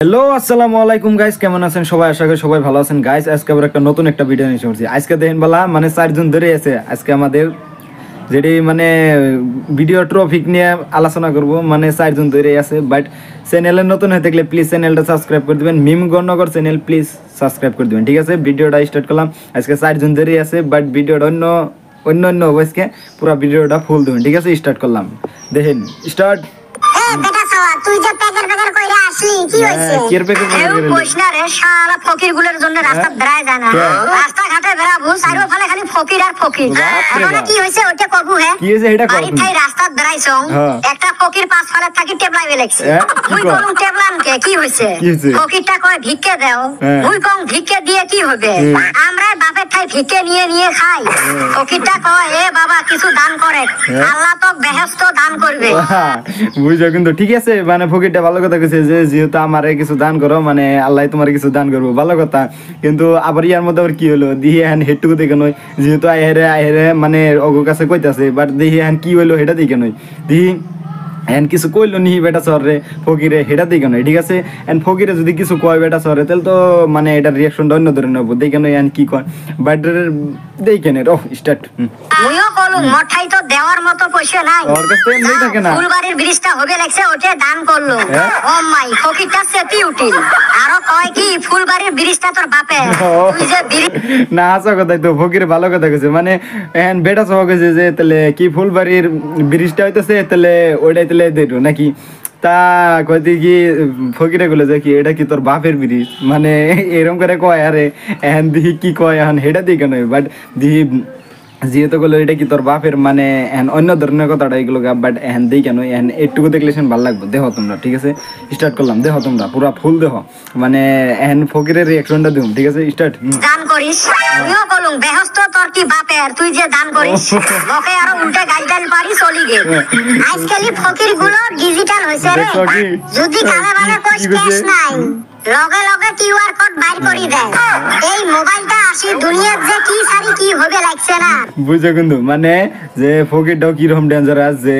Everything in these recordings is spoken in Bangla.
হ্যালো আসসালামু আলাইকুম গাইস, কেমন আছেন সবাই? আশা করি সবাই ভালো আছেন গাইস। আজকে আবার একটা নতুন একটা ভিডিও নিয়ে এসেছি। আজকে দেখেন বলা মানে 4 জন ধরে আছে। আজকে আমাদের যেটি মানে ভিডিও টপিক নিয়ে আলোচনা করব, মানে 4 জন ধরে আছে। বাট চ্যানেলে নতুন হয়ে থাকলে প্লিজ চ্যানেলটা সাবস্ক্রাইব করে দিবেন। মিম গণনগর চ্যানেল প্লিজ সাবস্ক্রাইব করে দিবেন, ঠিক আছে? ভিডিওটা স্টার্ট করলাম। আজকে 4 জন ধরে আছে, বাট ভিডিওটা অন্য অবশ্যই পুরো ভিডিওটা ফুল দিবেন, ঠিক আছে? স্টার্ট করলাম, দেখেন স্টার্ট। তুই যে প্যাকেট প্যাকেট কইরা আসলি কি হইছে? কেউ কইছনা রে, শালা ফকিরগুলোর জন্য রাস্তা বেরায় যায় না। রাস্তা ঘাটে বেরাবো সাইরো ফলে খালি ফকির আর ফকির। এখন কি হইছে ওটা কবু হে? কি হইছে এটা কবু? বাড়ি থাই রাস্তা বেরাইছো, একটা ফকির পাঁচ ফালে থাকি টেবলাই বেলেছে। মুই কোন টেবলান কে কি হইছে? ফকিরটা কয় ভিক্ষে দাও। মুই কোন ভিক্ষে দিয়ে কি হবে? আমরা বাপের ঠাই ভিক্ষে নিয়ে নিয়ে খাই। ফকিরটা কয় এ বাবা কিছু দান করে, আল্লাহ তো বেহেশত দান করবে। বুঝছো কিন্তু ঠিক আছে, মানে ফকিরটা ভালো কথা কইছে যে যেহেতু আমারে কিছু দান করো, মানে আল্লাহ তোমার কিছু দান করবো, ভালো কথা। কিন্তু আবার ইয়ার মধ্যে আবার কি হলো দিহি হ্যান হেটুকু দেখে নয়, যেহেতু আহেরে মানে অগোর কাছে কইতাছে, বাট দিহি হ্যান কি হইলো সেটা দেখে নয়, দিহি এন কিছু কইলো নিহি বেটা শহরে ফকিরে সেটা দেখে নয়, ঠিক আছে? এন ফকিরে যদি কিছু কয় বেটা শহরে তাহলে তো মানে এটার রিয়াকশনটা অন্য ধরনের নেবো, দেখে নয় এন কি কয়, বাট দেখে নে রো স্টার্ট। মুইও কলু মঠাই তো দেওয়ার মতো পয়সা নাই, ওর কাছে এমনি থাকে না। ফুলবাড়ির ব্রিজটা হবে লাগছে ওটা দান করলো। ও মাই ফকিরটা সেটি উঠিল, আরো কয় কি ফুলবাড়ির ব্রিজটা তোর বাপে। তুই যে না আসা কথাই তো ফকির ভালো কথা কইছে, মানে এখন বেটা সহ কইছে যে তাহলে কি ফুলবাড়ির ব্রিজটা হইতেছে তাহলে ওইটাই তাহলে দেটো নাকি? তা কইতে কি ফকিরে গুলো যে কি এটা কি তোর বাপের ব্রিজ, মানে এরকম করে কয়। আরে এখন দিহি কি কয় এখন হেটা দিকে নয়, বাট দিহি যেহেতু গেলো এটা কি তোর বাপের, মানে এখন অন্য ধরনের কথাটা এগুলো, বাট এখন দিই কেন এখন একটুকু দেখলে ভালো লাগবে। দেখো তোমরা, ঠিক আছে? স্টার্ট করলাম, দেখো তোমরা পুরা ফুল দেখো, মানে এখন ফকিরের রিয়াকশনটা দিও, ঠিক আছে? স্টার্ট। দান করিস তুইও কলুম বেহস্ত তোর কি বাপের, তুই যে দান করিস ওকে আরো উল্টে গাইডাল পারি চলি গে। আজকালি ফকির গুলো ডিজিটাল হইছে রে, যদি কালে বারে কইস ক্যাশ নাই লগে লগে কিউআর কোড বাইর করি দেয়। এই মোবাইলটা আসি দুনিয়ার যে কি সারি কি হবে লাগছে না, বুঝছো? কিন্তু মানে যে ফকিরটাও কিরকম ডেঞ্জারাস, যে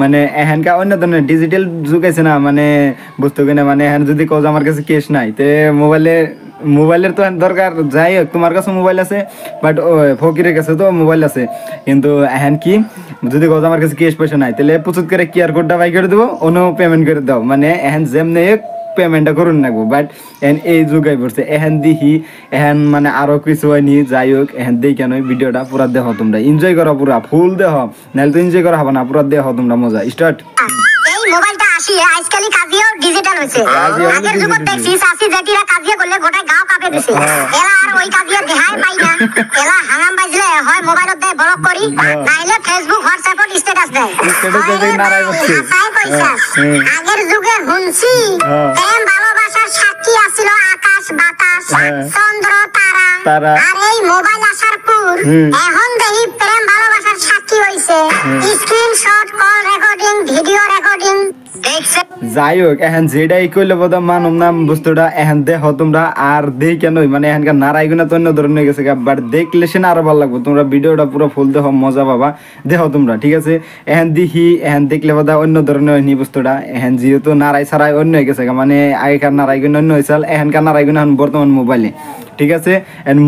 মানে এখানকার অন্য ধরনের ডিজিটাল যুগ আছে না, মানে বুঝতে কিনা, মানে এখন যদি কোজ আমার কাছে ক্যাশ নাই তে মোবাইলের তো দরকার, যাই হোক তোমার কাছে মোবাইল আছে, বাট ফকিরের কাছে তো মোবাইল আছে, কিন্তু এখন কি যদি কোজ আমার কাছে ক্যাশ পয়সা নাই তাহলে প্রচুর করে কিউআর কোডটা বাই করে দেবো, অন্য পেমেন্ট করে দাও, মানে এখন যেমনি পেমেন্টটা করুন রাখবো। বাট এখন এই যুগাই পড়ছে, এখন দেখি এখন মানে আরো কিছু হয়নি, যাই হোক এখন দেখি কেন ভিডিওটা পুরা দেখো তোমরা, এনজয় করো, পুরা ফুল দেখো, নাহলে তো এনজয় করা হবে না, পুরা দেখো তোমরা, মজা। স্টার্ট। এই মোবাইলটা আসি আজকালি কাজিও ডিজিটাল হইছে। আগের যুগত দেখছিস আসি যেটিরা কাজিয়া করলে গোটা গাঁও কাঁপে দিছে, এলা আর ওই কাজিয়া দেখাই পাই না। এলা হাঙ্গাম বাজলে হয় মোবাইলত দেয় ব্লক করি, নাইলে ফেসবুক হোয়াটসঅ্যাপত স্ট্যাটাস দেয়। আগের যুগে হুনছি প্রেম ভালোবাসার সাক্ষী আছিল আকাশ বাতাস চন্দ্র তারা, আর এই মোবাইল আসার পর এখন দেখি প্রেম ভালোবাসার সাক্ষী হইছে screenshot, call recording, video recording. যাই হোক এখন যেটাই কইলে বোধ মানুম নাম বস্তুটা এখন দেখো তোমরা, আর দেখ কেন মানে এখানকার নারায়গুনা তো অন্য ধরনের গেছে, বাট দেখলে সে না আরো ভালো লাগবে। তোমরা ভিডিওটা পুরো ফুল দেখো, মজা পাবা, দেখো তোমরা, ঠিক আছে? এখন দেখি এখন দেখলে বোধ অন্য ধরনের হয়নি বস্তুটা, এখন যেহেতু নারাই ছাড়াই অন্য হয়ে গেছে, মানে আগেকার নারায়গুনা অন্য হয়েছিল, এখানকার নারায়গুনা এখন বর্তমান মোবাইলে, ঠিক আছে?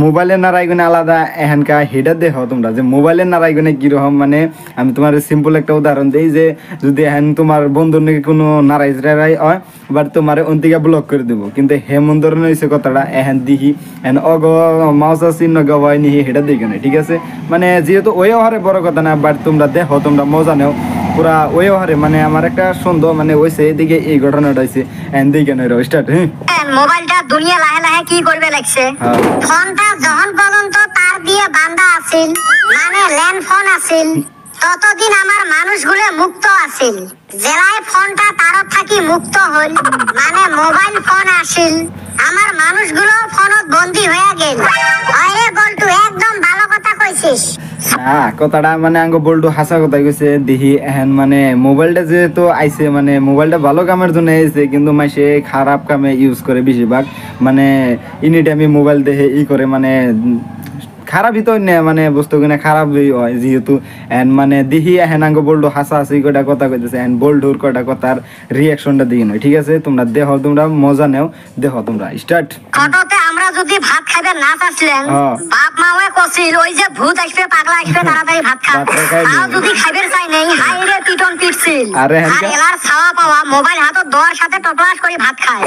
মোবাইলের নারায়গুনা আলাদা, এখানকার হেডা দেখো তোমরা যে মোবাইলের নারায়গুনা কিরকম। মানে আমি তোমার সিম্পল একটা উদাহরণ দিই, যে যদি এখন তোমার বন্ধুর নাকি কোনো নারাই হয়, বাট তোমার অন্তিকা ব্লক করে দেবো, কিন্তু হেমন ধরনের হয়েছে কথাটা, এখন দেখি এখন অগ মাউসা চিহ্ন গবাই নিহি সেটা দেখে নেই, ঠিক আছে? মানে যেহেতু ওই হারে বড় কথা না, বাট তোমরা দেখো, তোমরা মজা নেও পুরা ওই হারে। মানে আমার একটা সুন্দর মানে ওইছে এদিকে এই ঘটনাটা হয়েছে, এখন দেখে নেই। স্টার্ট। মোবাইলটা দুনিয়া লাহে লাহে কি করবে লাগছে, ফোনটা যখন পর্যন্ত তার দিয়ে বান্ধা আছিল, মানে ল্যান্ড ফোন আছিল, ততদিন আমার মানুষগুলো মুক্ত আছিল। জেলায় ফোনটা তারত থাকি মুক্ত হল, মানে মোবাইল ফোন আসিল, আমার মানুষগুলো ফোনত বন্দী হয়ে গেল। আরে বল্টু একদম ভালো কথা কইছিস। হ্যাঁ কথাটা মানে আঙ্গ বল্টু হাসা কথা কইছে। দেখি এখন মানে মোবাইলটা যেহেতু আইছে, মানে মোবাইলটা ভালো কামের জন্য আইছে, কিন্তু মাসে খারাপ কামে ইউজ করে বেশিরভাগ, মানে এনি টাইমে মোবাইল দেখে ই করে, মানে খারাপই তো না মানে বস্তু কিনা খারাপই হয় যেহেতু এন্ড মানে দিহি হেনাঙ্গ বল্ডু হাসা হাসি কটা কথা কইতেছে এন্ড বল্ডুর কটা কথার রিয়াকশনটা দিই নয় ঠিক আছে তোমরা দেখো তোমরা মজা নেও দেখো তোমরা স্টার্ট ছোটতে আমরা যদি ভাত খাইতে না চাচ্ছিলেন বাপ মাওয়ে কছিল ওই যে ভূত আসবে পাগলা আসবে তাড়াতাড়ি ভাত খা তাও যদি খাইবে চাই নাই হাইরে পিটন পিটছিল আর এলার ছাওয়া পাওয়া মোবাইল হাতত দোয়ার সাথে টপলাস করে ভাত খায়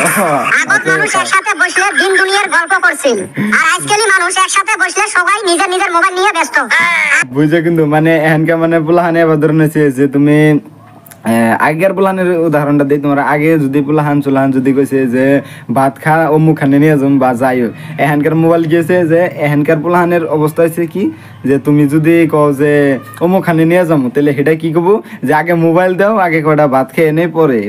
আগত মানুষ একসাথে বসলে দিন দুনিয়ার গল্প করছিল আর আজকালি মানুষ একসাথে বসলে সবাই নিজের নিজের মোবাইল নিয়ে ব্যস্ত বুঝছো কিন্তু মানে এখানকার মানে পোলাহানে এবার ধরে নিয়েছে যে তুমি আগের পোলাহানের উদাহরণটা দিই তোমরা আগে যদি পোলাহান চুলাহান যদি কইছে যে ভাত খা অমুক খানে নিয়ে যাম বা যাই হোক এখানকার মোবাইল গিয়েছে যে এখানকার পোলাহানের অবস্থা হয়েছে কি যে তুমি যদি কও যে অমুক খানে নিয়ে যাবো তাহলে সেটা কি করবো যে আগে মোবাইল দাও আগে কটা ভাত খেয়ে নেই পরে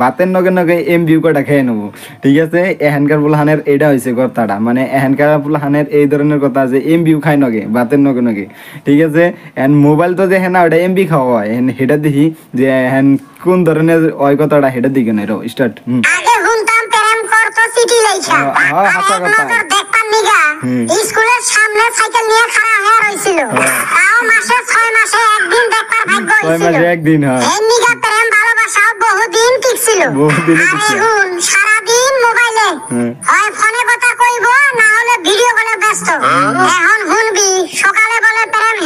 ভাতের নগে নগে এমবি কটা খেয়ে নেবো ঠিক আছে এখানকার পোলাহানের এটা হয়েছে কথাটা মানে এখানকার পোলাহানের এই ধরনের কথা যে এমবিও খাই নগে ভাতের নগে নগে ঠিক আছে এন্ড মোবাইল তো যে হ্যাঁ না ওটা এমবি খাওয়া হয় সেটা দেখি যে হ্যাঁ কোন ধরনের ওই কথাটা সেটা দিকে নেই স্টার্ট আগে হুনতাম প্রেম করতো চিঠি লেখা আর এক নজর দেখতাম নিগা স্কুলের সামনে সাইকেল নিয়ে খাড়া হয়ে রইছিল তাও মাসে 6 মাসে একদিন দেখবার ভাগ্য হইছিল 6 মাসে একদিন হ্যাঁ এই নিগা প্রেম ভালোবাসা বহুদিন টিকছিল আর এখন সারা দিন মোবাইলে হয় ফোনে কথা কইব না হলে ভিডিও কলে ব্যস্ত এখন হুনবি সকালে বলে প্রেম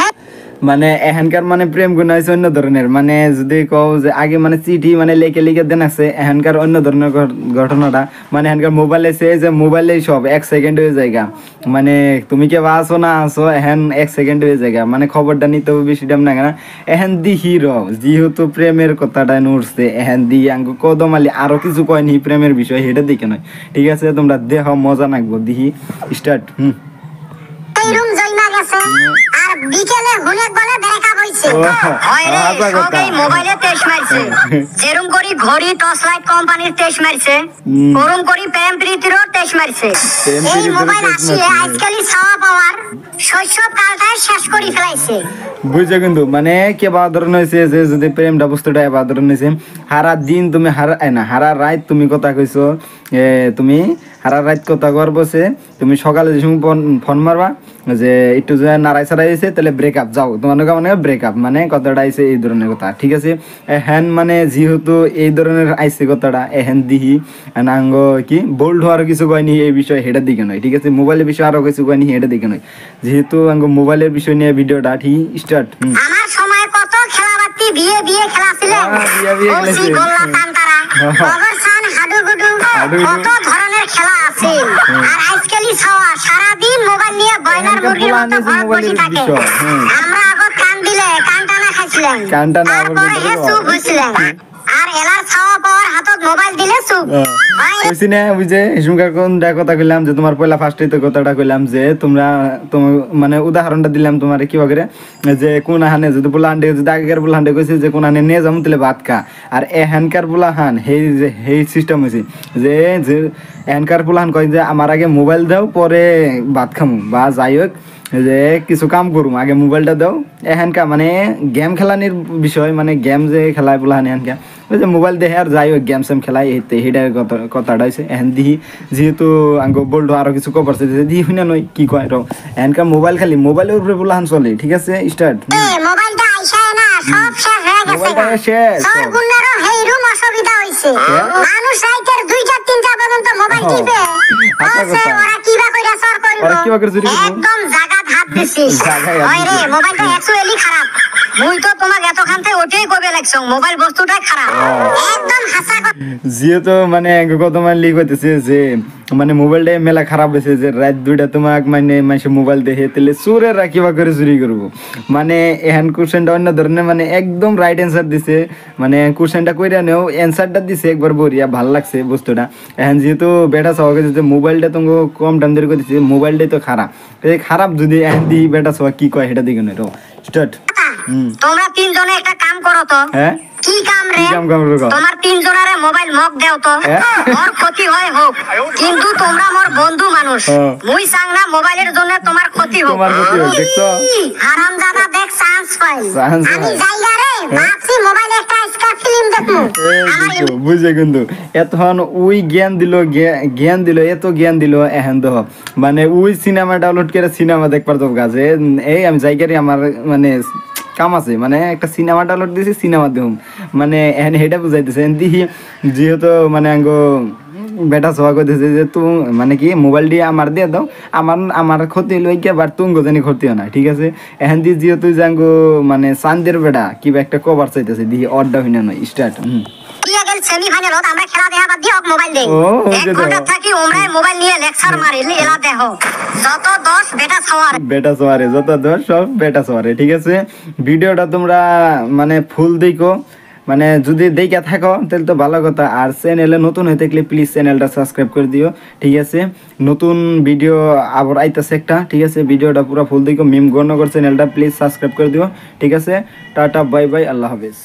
মানে এখানকার মানে প্রেম গুণ হয়েছে অন্য ধরনের মানে যদি কও যে আগে মানে চিঠি মানে লেখে লিখে দেন আছে এখানকার অন্য ধরনের ঘটনাটা মানে এখানকার মোবাইলে সে যে মোবাইলে সব 1 সেকেন্ড হয়ে যায় মানে তুমি কে আসো না আসো এখন 1 সেকেন্ড হয়ে যায় মানে খবরটা নিতে বেশি টাইম লাগে না এখন দি হিরো যেহেতু প্রেমের কথাটা উঠছে এখন দি আঙ্গু কদমালি আরো কিছু কয়নি প্রেমের বিষয় সেটা দিকে নয় ঠিক আছে তোমরা দেখো মজা নাকবো দিহি স্টার্ট রুম জইমা গেছে আর বিকেলে হুনে বলে দেখা হইছে হয় রে সবাই মোবাইলে তেজ মারছে যেরকম করি ঘড়ি টর্চ লাইট কোম্পানির তেজ মারছে ওরকম করি প্রেম প্রীতিরও তেজ মারছে এই মোবাইল আসিয়ে আজকালি ছাওয়া পাওয়ার শৈশব কালটাই শেষ করে ফেলাইছে বুঝছো কিন্তু মানে কে বাদরণ হয়েছে যে যদি প্রেমটা বস্তুটা বাদরণ হয়েছে হারা দিন তুমি হারা রাত তুমি কথা কইছো তুমি হারা রাত কথা কর বসে তুমি সকালে যে সময় ফোন মারবা যে একটু যে নাড়াই ছাড়াই হয়েছে তাহলে ব্রেকআপ যাও তোমার মানে ব্রেকআপ মানে কথাটা আইছে এই ধরনের কথা ঠিক আছে হ্যান মানে যেহেতু এই ধরনের আইছে কথাটা এহেন দিহি আঙ্গ কি বোল্ড হওয়ার কিছু কয়নি এই বিষয় হেটার দিকে নয় ঠিক আছে মোবাইলের বিষয় আরো কিছু কয়নি হেটার দিকে নয় যেহেতু আঙ্গ মোবাইলের বিষয় নিয়ে ভিডিওটা ঠিক স্টার্ট আমার সময় কত খেলাবাতি বিয়ে খেলা ছিল ওসি গোল্লা তান্তারা অবরসান হাডুগুডু কত ধরনের খেলা আছে আর আজকালি ছাওয়া সারা দিন মোবাইল নিয়ে বয়লার মুরগির মতো ঘর বসে থাকে আমরা আগত কান দিলে কান টানা খাইছিলাম তারপরে চুপ হইছিলাম আর এলার ছাওয়া পাওয়ার হাতত মোবাইল দিলে চুপ কইছি না বুঝে হিসুমকার কোনটা কথা কইলাম যে তোমার পয়লা ফার্স্টে তো কথাটা কইলাম যে তোমরা মানে উদাহরণটা দিলাম তোমার কি করে যে কোন হানে যদি পোলাহান্ডে যদি আগেকার পোলাহান্ডে কইছে যে কোন হানে নিয়ে যাবো তাহলে ভাত খা আর এখানকার পোলাহান সেই সিস্টেম হয়েছে যে এখানকার পোলাহান কয় যে আমার আগে মোবাইল দাও পরে ভাত খামু বা যাই হোক যে কিছু কাম করুম আগে মোবাইলটা দাও এখানকার মানে গেম খেলানির বিষয় মানে গেম যে খেলায় পোলাহান এখানকার ওই যে মোবাইল দেখে আর যাই হোক গেম সেম খেলাই সেইটার কথাটা হয়েছে এখন দিহি যেহেতু আঙ্গ বলতো আরো কিছু কভার দিহি শুনে নয় কি কয় র এখানকার মোবাইল খালি মোবাইলের উপরে পোলাহান চলে ঠিক আছে স্টার্ট মোবাইলটা আইসা না সব শেষ হয়ে গেছে মোবাইলটা শেষ সব গুন্ডারও হেইরুম অসুবিধা হইছে মানুষ রাইতের 2টা 3টা পর্যন্ত মোবাইল টিপে ওরা কিবা কইরা সর করব একদম জায়গা হাত দিছিস ওই রে মোবাইলটা অ্যাকচুয়ালি খারাপ মুই তো তোমাকে এতখান থেকে ওটাই কবে লাগছো মোবাইল বস্তুটা খারাপ একদম হাসা কথা যেহেতু মানে কত মান লিক হইতেছে যে মানে মোবাইলটা মেলা খারাপ হয়েছে যে রাত 2টা তোমাক মানে মানুষ মোবাইল দেখে তাহলে চোরে রাখিবা করে চুরি করবো মানে এখান কোশ্চেনটা অন্য ধরনের মানে একদম রাইট অ্যান্সার দিছে মানে কোশ্চেনটা কইরা নেও অ্যান্সারটা দিছে একবার বরিয়া ভাল লাগছে বস্তুটা এখন যেহেতু বেটা সহ যে মোবাইলটা তোমাকে কম দাম ধরে দিচ্ছে মোবাইলটাই তো খারাপ খারাপ যদি এখন দিই বেটা সহ কি কয় সেটা দিকে নেই স্টার্ট তোমরা তিনজনে একটা কাম করো তো। হ্যাঁ কি কাম রে? কি কাম করো গো? তোমার 3 জনারে মোবাইল মগ দেও তো। মোর ক্ষতি হয় হোক, কিন্তু তোমরা মোর বন্ধু মানুষ। মুই চাং না মোবাইলের জন্য তোমার ক্ষতি হোক। তোমার ক্ষতি হোক, দেখছো? হারামজাদা দেখ চান্স পাই। চান্স আমি পাই। যাইগা রে, ভাবছি মোবাইলে একটা আজকা ফিল্ম দেখমু। বুঝে কিন্তু এখন ওই জ্ঞান দিল এত জ্ঞান দিল এখন তো মানে ওই সিনেমা ডাউনলোড করে সিনেমা দেখবার তো কাছে এই আমি যাইকারি আমার মানে কাম আছে মানে একটা সিনেমা ডাউনলোড দিয়েছি সিনেমা দেখুন মানে এখন হেটা বুঝাইতেছে দিহি যেহেতু মানে আঙ্গো বেটা সবা করতেছে যে তুই মানে কি মোবাইল দিয়ে আমার দিয়ে দাও আমার ক্ষতি হইলো কি আবার তুঙ্গ জানি ক্ষতি হয় না ঠিক আছে এখন দিয়ে যেহেতু জাঙ্গো মানে চান্দের বেটা কিবা একটা কভার চাইতেছে দিহি অর্ডার হইনা নয় স্টার্ট দিয়া গেল সেমিফাইনালত আমরা খেলা দেখা বাদ দিয়ে মোবাইল দেই। ও, এক ঘন্টা থাকি ওমরাই মোবাইল নিয়ে লেকচার মারিলি এলা দেখো যত দোষ বেটা সওয়ার। বেটা সোয়ারে যত দোষ সব বেটা সোয়ারে ঠিক আছে ভিডিওটা তোমরা মানে ফুল দেখো মানে যদি দেখে থাকো তাহলে তো ভালো কথা আর চ্যানেলে নতুন হয়ে থাকলে প্লিজ চ্যানেলটা সাবস্ক্রাইব করে দিও ঠিক আছে নতুন ভিডিও আবার আইতাছে একটা ঠিক আছে ভিডিওটা পুরো ফুল দেখো মিম গণনগর চ্যানেলটা প্লিজ সাবস্ক্রাইব করে দিও ঠিক আছে টাটা বাই বাই আল্লাহ হাফেজ।